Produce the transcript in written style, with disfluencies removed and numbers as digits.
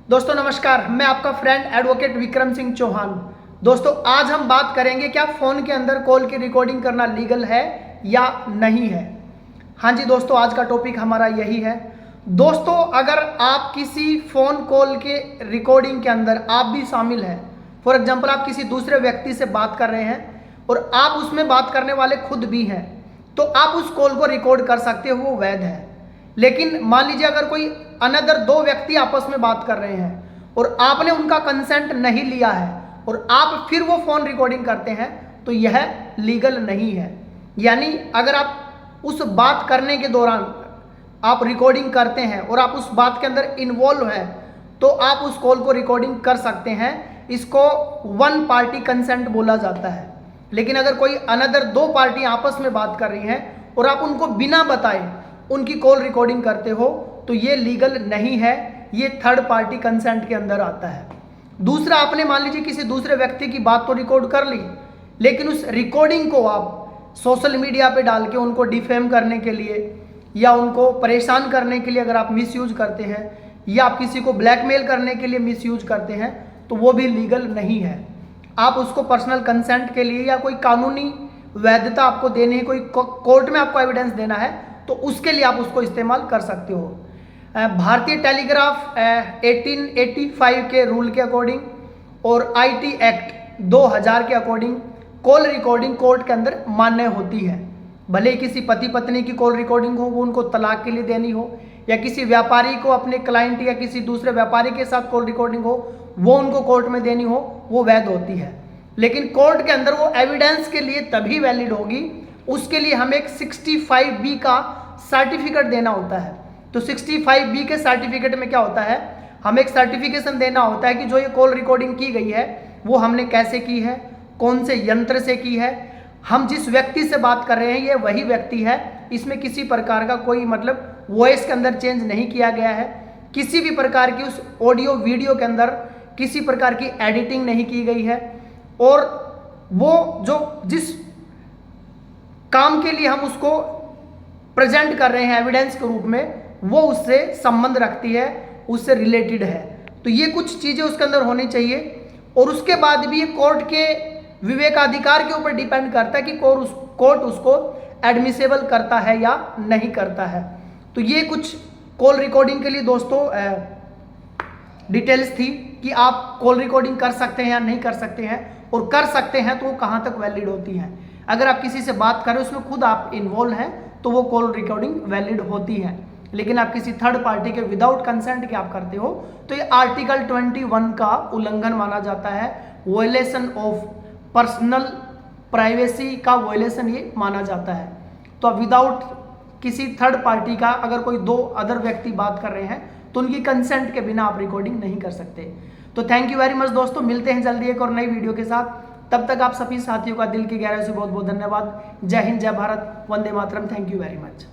दोस्तों नमस्कार, मैं आपका फ्रेंड एडवोकेट विक्रम सिंह चौहान। दोस्तों आज हम बात करेंगे क्या फ़ोन के अंदर कॉल की रिकॉर्डिंग करना लीगल है या नहीं है। हाँ जी दोस्तों, आज का टॉपिक हमारा यही है। दोस्तों अगर आप किसी फ़ोन कॉल के रिकॉर्डिंग के अंदर आप भी शामिल हैं, फॉर एग्जांपल आप किसी दूसरे व्यक्ति से बात कर रहे हैं और आप उसमें बात करने वाले खुद भी हैं, तो आप उस कॉल को रिकॉर्ड कर सकते हो, वो वैध है। लेकिन मान लीजिए अगर कोई अनदर दो व्यक्ति आपस में बात कर रहे हैं और आपने उनका कंसेंट नहीं लिया है और आप फिर वो फोन रिकॉर्डिंग करते हैं, तो यह लीगल नहीं है। यानी अगर आप उस बात करने के दौरान आप रिकॉर्डिंग करते हैं और आप उस बात के अंदर इन्वॉल्व हैं, तो आप उस कॉल को रिकॉर्डिंग कर सकते हैं। इसको वन पार्टी कंसेंट बोला जाता है। लेकिन अगर कोई अनदर दो पार्टी आपस में बात कर रही हैं और आप उनको बिना बताए उनकी कॉल रिकॉर्डिंग करते हो, तो ये लीगल नहीं है, ये थर्ड पार्टी कंसेंट के अंदर आता है। दूसरा, आपने मान लीजिए किसी दूसरे व्यक्ति की बात तो रिकॉर्ड कर ली, लेकिन उस रिकॉर्डिंग को आप सोशल मीडिया पे डाल के उनको डिफेम करने के लिए या उनको परेशान करने के लिए अगर आप मिसयूज करते हैं या आप किसी को ब्लैकमेल करने के लिए मिसयूज करते हैं, तो वो भी लीगल नहीं है। आप उसको पर्सनल कंसेंट के लिए या कोई कानूनी वैधता आपको देनी है, कोई कोर्ट में आपको एविडेंस देना है, तो उसके लिए आप उसको इस्तेमाल कर सकते हो। भारतीय टेलीग्राफ 1885 के रूल के अकॉर्डिंग और आईटी एक्ट 2000 के अकॉर्डिंग कॉल रिकॉर्डिंग कोर्ट के अंदर मान्य होती है। भले ही किसी पति पत्नी की कॉल रिकॉर्डिंग हो, वो उनको तलाक के लिए देनी हो, या किसी व्यापारी को अपने क्लाइंट या किसी दूसरे व्यापारी के साथ कॉल रिकॉर्डिंग हो, वो उनको कोर्ट में देनी हो, वो वैध होती है। लेकिन कोर्ट के अंदर वो एविडेंस के लिए तभी वैलिड होगी, उसके लिए हमें एक 65B का सर्टिफिकेट देना होता है। तो 65B के सर्टिफिकेट में क्या होता है, हमें एक सर्टिफिकेशन देना होता है कि जो ये कॉल रिकॉर्डिंग की गई है वो हमने कैसे की है, कौन से यंत्र से की है, हम जिस व्यक्ति से बात कर रहे हैं ये वही व्यक्ति है, इसमें किसी प्रकार का कोई मतलब वॉइस के अंदर चेंज नहीं किया गया है, किसी भी प्रकार की उस ऑडियो वीडियो के अंदर किसी प्रकार की एडिटिंग नहीं की गई है, और वो जो जिस काम के लिए हम उसको प्रेजेंट कर रहे हैं एविडेंस के रूप में, वो उससे संबंध रखती है, उससे रिलेटेड है। तो ये कुछ चीज़ें उसके अंदर होनी चाहिए। और उसके बाद भी ये कोर्ट के विवेकाधिकार के ऊपर डिपेंड करता है कि कोर्ट उसको एडमिसेबल करता है या नहीं करता है। तो ये कुछ कॉल रिकॉर्डिंग के लिए दोस्तों डिटेल्स थी कि आप कॉल रिकॉर्डिंग कर सकते हैं या नहीं कर सकते हैं, और कर सकते हैं तो वो कहाँ तक वैलिड होती है। अगर आप किसी से बात करें उसमें खुद आप इन्वॉल्व हैं, तो वो कॉल रिकॉर्डिंग वैलिड होती है। लेकिन आप किसी थर्ड पार्टी के विदाउट कंसेंट के आप करते हो, तो ये आर्टिकल 21 का उल्लंघन माना जाता है, वॉयलेशन ऑफ पर्सनल प्राइवेसी का वॉयलेशन ये माना जाता है। तो आप विदाउट किसी थर्ड पार्टी का अगर कोई दो अदर व्यक्ति बात कर रहे हैं, तो उनकी कंसेंट के बिना आप रिकॉर्डिंग नहीं कर सकते। तो थैंक यू वेरी मच दोस्तों, मिलते हैं जल्दी एक और नई वीडियो के साथ। तब तक आप सभी साथियों का दिल की गहराई से बहुत बहुत धन्यवाद। जय हिंद, जय भारत, वंदे मातरम। Thank you very much.